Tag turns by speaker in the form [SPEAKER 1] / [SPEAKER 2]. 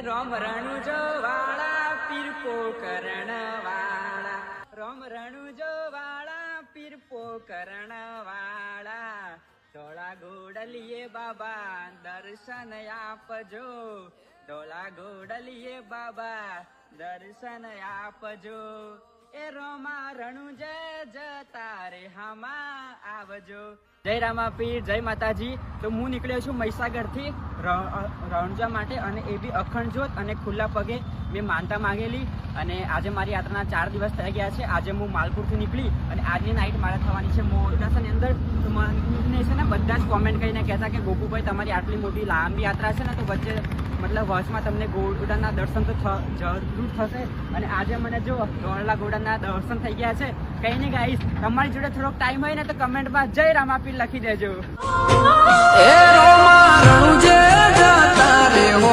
[SPEAKER 1] રોમ રણુજો વાળા પીર પોકરણ વાળા, રોમ રણુજો વાળા પીર પોકરણ વાળા, ધોળા ગોડલીએ બાબા દર્શન આપજો, ધોળા ગોડલીએ બાબા દર્શન આપજો, એ રોમા રણુજે જતા રે હામા આવજો. જય રામાપીર, જય માતાજી. તો હું નીકળ્યો છું મહીસાગરથી રણુજા માટે, અને એ બી અખંડ જ્યોત અને ખુલ્લા પગે મેં માનતા માંગેલી. અને આજે મારી યાત્રાના 4 દિવસ થઈ ગયા છે. આજે હું માલપુરથી નીકળી અને આજની નાઇટ મારે થવાની છે મોડાસાની અંદર. તો મને છે ને બધા જ કોમેન્ટ કરીને કહેતા કે ગોપુભાઈ તમારી આટલી મોટી લાંબી યાત્રા છે ને, તો વચ્ચે મતલબ વર્ષમાં તમને ગોડાના દર્શન તો જરૂર થશે. અને આજે મને જો ધોળા ગોડાના દર્શન થઈ ગયા છે. કંઈ નહીં ગાઈસ, તમારી જોડે થોડોક ટાઈમ હોય ને તો કમેન્ટમાં જય રામાપીર લખી દેજો.
[SPEAKER 2] એ રોમા રણુજે જતા રે હો